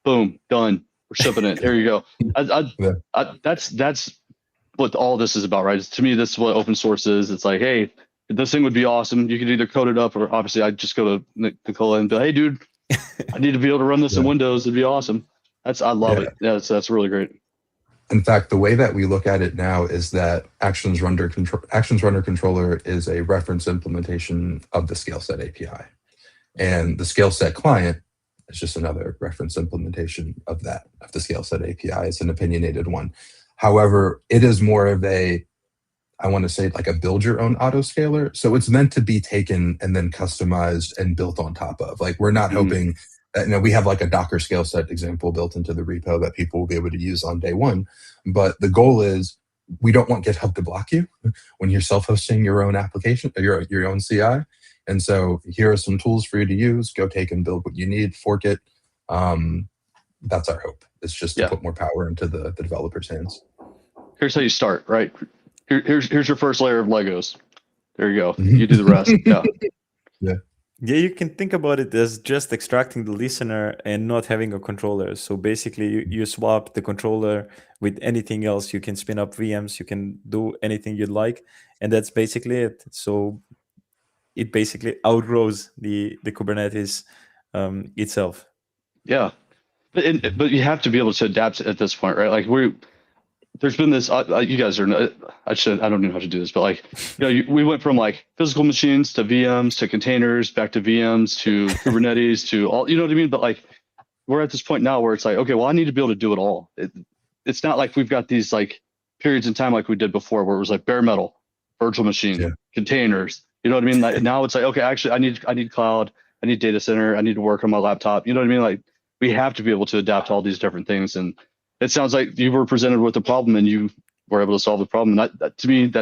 boom, done. We're shipping it. There you go. That's what all this is about, right? To me, this is what open source is. It's like, hey, this thing would be awesome. You could either code it up, or obviously I'd just go to Nikola and be like, hey, dude, I need to be able to run this in Windows. It'd be awesome. I love it. Yeah, that's really great.
In fact, the way that we look at it now is that Actions Runner Controller is a reference implementation of the Scale Set API. And the Scale Set client is just another reference implementation of the Scale Set API. It's an opinionated one. However, it is more of I want to say like a build your own autoscaler. So it's meant to be taken and then customized and built on top of. Like, we're not hoping that, we have like a Docker Scale Set example built into the repo that people will be able to use on day one. But the goal is, we don't want GitHub to block you when you're self-hosting your own application, your own CI. And so here are some tools for you to use. Go take and build what you need, fork it. That's our hope. It's just to put more power into the developer's hands.
Here's how you start, right? Here's your first layer of Legos. There you go. You do the rest. Yeah.
Yeah, you can think about it as just extracting the listener and not having a controller. So basically, you swap the controller with anything else. You can spin up VMs. You can do anything you'd like, and that's basically it. So it basically outgrows the Kubernetes itself.
Yeah, but you have to be able to adapt at this point, right? Like, there's been this. You guys are. I don't know how to do this, but like, we went from like physical machines to VMs to containers, back to VMs to Kubernetes to all. You know what I mean? But like, we're at this point now where it's like, okay, well, I need to be able to do it all. It's not like we've got these like periods in time like we did before, where it was like bare metal, virtual machine, containers. You know what I mean? Like, now it's like, okay, actually, I need cloud, I need data center, I need to work on my laptop. You know what I mean? Like, we have to be able to adapt to all these different things. And it sounds like you were presented with a problem and you were able to solve the problem. And that to me,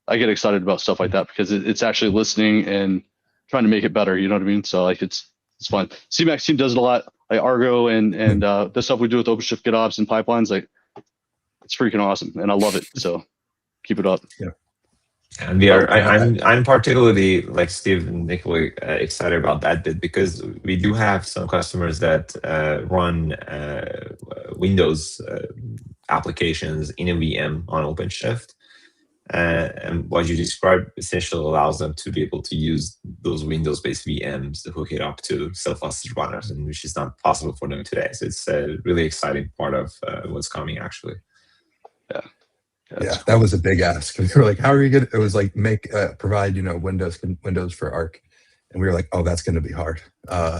I get excited about stuff like that, because it's actually listening and trying to make it better. You know what I mean? So like, it's fun. CMAX team does it a lot, like Argo and the stuff we do with OpenShift GitOps and pipelines. Like, it's freaking awesome, and I love it. So keep it up.
Yeah.
And I'm particularly, like Steve and Nikola, excited about that bit, because we do have some customers that run Windows applications in a VM on OpenShift. And what you described essentially allows them to be able to use those Windows-based VMs to hook it up to self-hosted runners, and which is not possible for them today. So it's a really exciting part of what's coming, actually.
Yeah, that was a big ask. We were like, how are you going to, it was like provide, Windows for ARC. And we were like, oh, that's going to be hard.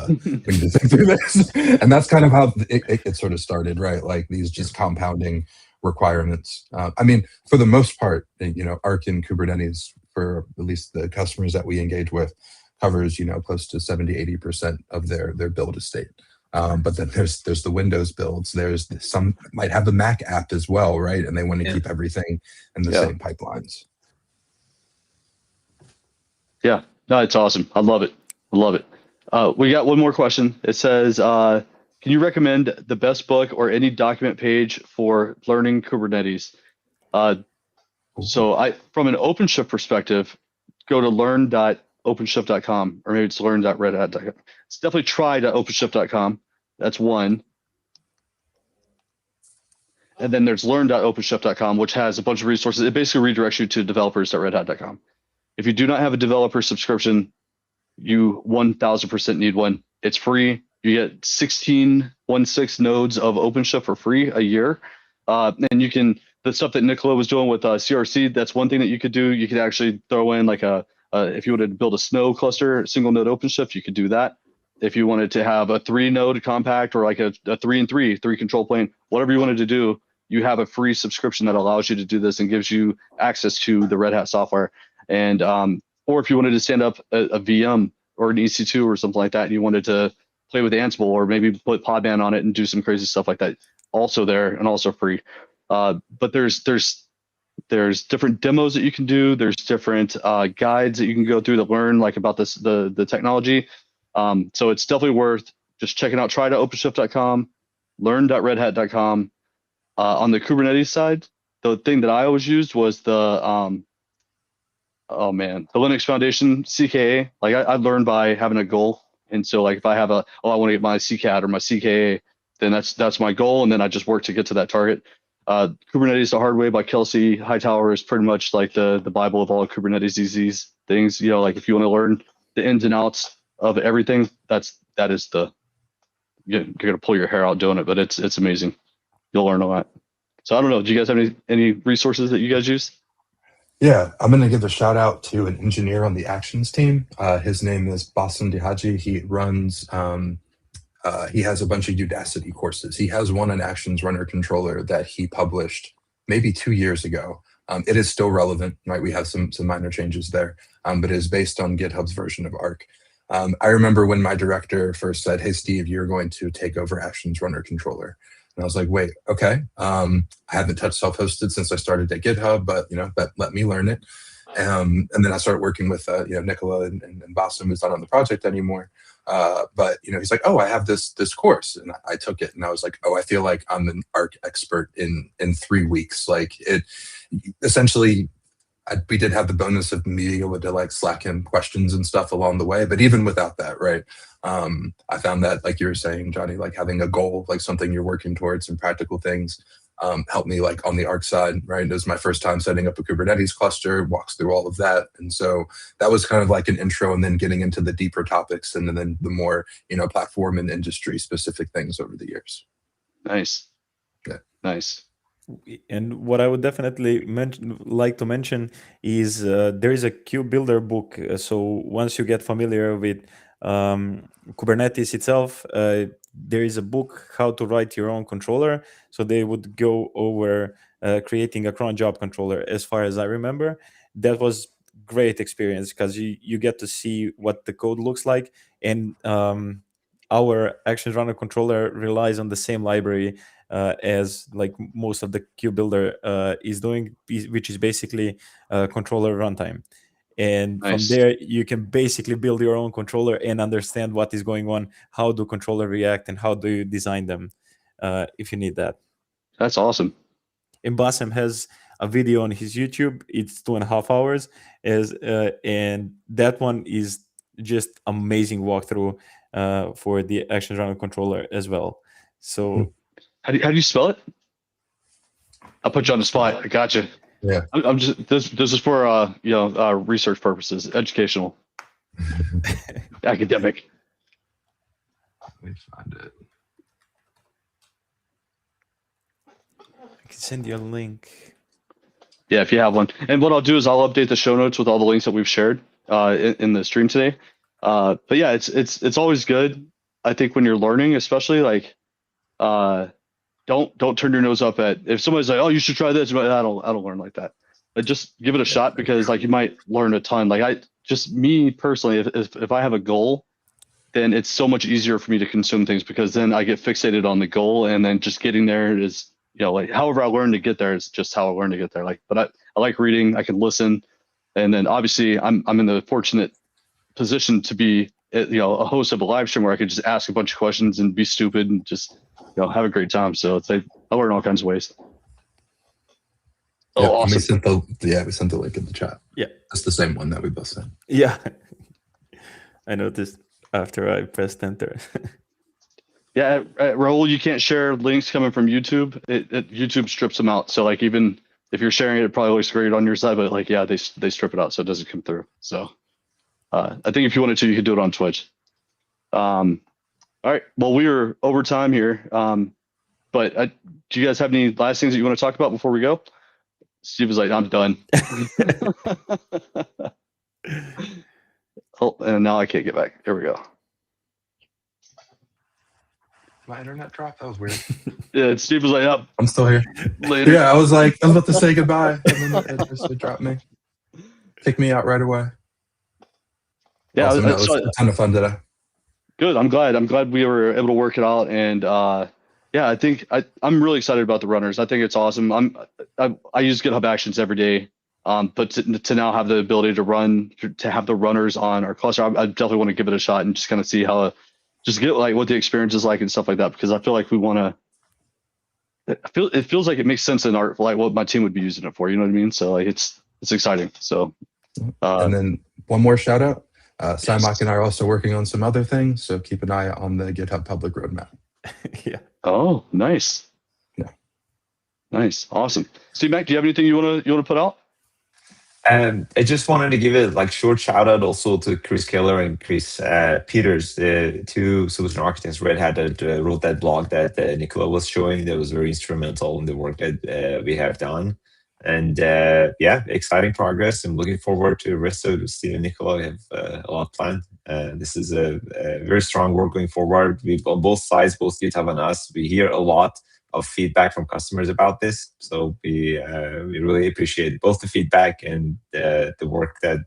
We need to think through this. And that's kind of how it sort of started, right? Like, these just compounding requirements. I mean, for the most part, ARC and Kubernetes, for at least the customers that we engage with, covers, close to 70-80% of their build estate. But then there's the Windows builds. There's some might have the Mac app as well, right? And they want to keep everything in the same pipelines.
Yeah, no, it's awesome. I love it. We got one more question. It says, can you recommend the best book or any document page for learning Kubernetes? So from an OpenShift perspective, go to learn.openshift.com, or maybe it's learn.redhat.com. It's definitely try.openshift.com. That's one. And then there's learn.openshift.com, which has a bunch of resources. It basically redirects you to developers.redhat.com. If you do not have a developer subscription, you 1000% need one. It's free. You get 16 nodes of OpenShift for free a year. And you can, the stuff that Nikola was doing with CRC, that's one thing that you could do. You could actually throw in like if you wanted to build a snow cluster, single node OpenShift, you could do that. If you wanted to have a 3-node compact or like a 3 and 3 control plane, whatever you wanted to do, you have a free subscription that allows you to do this and gives you access to the Red Hat software. And or if you wanted to stand up a VM or an EC2 or something like that, and you wanted to play with Ansible or maybe put Podman on it and do some crazy stuff like that, also there and also free. But there's different demos that you can do. There's different guides that you can go through to learn like about this the technology. So it's definitely worth just checking out. Try.openshift.com, learn.redhat.com. On the Kubernetes side, the thing that I always used was the Linux Foundation CKA. Like I learned by having a goal, and so like if I have I want to get my CCAT or my CKA, then that's my goal, and then I just work to get to that target. Kubernetes the Hard Way by Kelsey Hightower is pretty much like the Bible of all Kubernetes these things. You know, like if you want to learn the ins and outs of everything, that is you're gonna pull your hair out doing it, but it's amazing. You'll learn a lot. So I don't know. Do you guys have any resources that you guys use?
Yeah, I'm going to give a shout out to an engineer on the Actions team. His name is Bassem Dihaji. He runs, he has a bunch of Udacity courses. He has one on Actions Runner Controller that he published maybe 2 years ago. It is still relevant, right? We have some minor changes there, but it is based on GitHub's version of ARC. I remember when my director first said, "Hey, Steve, you're going to take over Actions Runner Controller." And I was like, wait, okay. I haven't touched self-hosted since I started at GitHub, but let me learn it. And then I started working with Nikola and Bassem, who's not on the project anymore. But he's like, oh, I have this course, and I took it, and I was like, oh, I feel like I'm an ARC expert in 3 weeks. Like it, essentially. We did have the bonus of me being able to like Slack him questions and stuff along the way. But even without that, right, I found that, like you were saying, Johnny, like having a goal, like something you're working towards, some practical things, helped me like on the ARC side, right? It was my first time setting up a Kubernetes cluster, walks through all of that. And so that was kind of like an intro, and then getting into the deeper topics and then the more, platform and industry specific things over the years.
Nice.
Yeah.
Nice.
And what I would definitely like to mention is there is a KubeBuilder book. So once you get familiar with Kubernetes itself, there is a book how to write your own controller. So they would go over creating a cron job controller. As far as I remember, that was great experience because you get to see what the code looks like. And our Actions Runner controller relies on the same library as like most of the KubeBuilder is doing, which is basically controller runtime. And
Nice.
from there, you can basically build your own controller and understand what is going on, how do controller react, and how do you design them if you need that.
That's awesome.
And Bassem has a video on his YouTube. It's 2.5 hours, and that one is just amazing walkthrough for the Actions Runner controller as well. So.
How do you spell it? I'll put you on the spot. I got you.
Yeah.
I'm just this is for research purposes, educational, academic.
Let me find it.
I can send you a link.
Yeah, if you have one. And what I'll do is I'll update the show notes with all the links that we've shared in the stream today. But yeah, it's always good. I think when you're learning, especially like. Don't turn your nose up at if somebody's like, oh, you should try this. But I don't learn like that. But just give it a shot, because like you might learn a ton. Like me personally, if I have a goal, then it's so much easier for me to consume things, because then I get fixated on the goal, and then just getting there is like however I learn to get there is just how I learn to get there. Like, but I like reading. I can listen, and then obviously I'm in the fortunate position to be a host of a live stream where I could just ask a bunch of questions and be stupid and just have a great time. So it's like I learn all kinds of ways.
Yeah,
awesome.
we sent the link in the chat.
Yeah.
That's the same one that we both sent.
Yeah. I noticed after I pressed enter.
Yeah, Raul, you can't share links coming from YouTube. YouTube strips them out. So like even if you're sharing it, it probably looks great on your side, but like, yeah, they strip it out so it doesn't come through. So I think if you wanted to, you could do it on Twitch. All right. Well, we are over time here. But do you guys have any last things that you want to talk about before we go? Steve was like, I'm done. Oh, and now I can't get back. Here we go.
My internet dropped. That was weird.
Yeah, Steve was like, up.
I'm still here.
Later.
Yeah, I was about to say goodbye, and then it dropped me. Kicked me out right away.
Yeah,
awesome. It was a ton of fun today.
Good. I'm glad we were able to work it out. And yeah, I think I'm really excited about the runners. I think it's awesome. I use GitHub Actions every day. But to now have the ability to have the runners on our cluster, I definitely want to give it a shot and just kind of see how, just get like what the experience is like and stuff like that, because I feel like we want to. It feels like it makes sense in art, like what my team would be using it for. You know what I mean? So like it's exciting. So.
And then one more shout out. Simak and I are also working on some other things, so keep an eye on the GitHub public roadmap.
Yeah.
Oh, nice.
Yeah.
Nice. Awesome. Steve Mac, do you have anything you want to put out?
I just wanted to give a short shout out also to Chris Keller and Chris Peters, the two solution architects Red Hat that wrote that blog that Nikola was showing. That was very instrumental in the work that we have done. And yeah, exciting progress. I'm looking forward to the rest of Steve and Nikola. We have a lot planned. This is a very strong work going forward. We on both sides, both GitHub and us, we hear a lot of feedback from customers about this. So we really appreciate both the feedback and the work that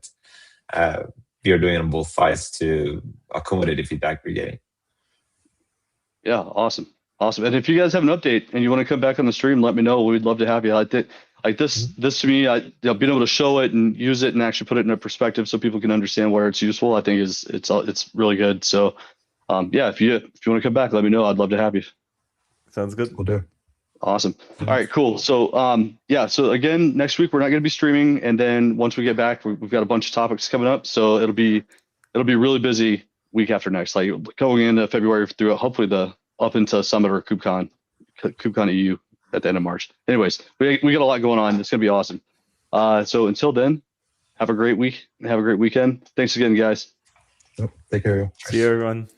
we are doing on both sides to accommodate the feedback we're getting.
Yeah, awesome. And if you guys have an update and you want to come back on the stream, let me know. We'd love to have you. Like this to me, being able to show it and use it and actually put it in a perspective so people can understand where it's useful, I think it's really good. So yeah, if you want to come back, let me know. I'd love to have you.
Sounds good.
We'll do.
Awesome. All right, cool. So yeah, so again, next week we're not going to be streaming, and then once we get back, we've got a bunch of topics coming up. So it'll be really busy week after next, like going into February through hopefully up into Summit or KubeCon EU at the end of March. Anyways, we got a lot going on. It's gonna be awesome. So until then, have a great week and have a great weekend. Thanks again, guys.
Take care.
See you, everyone.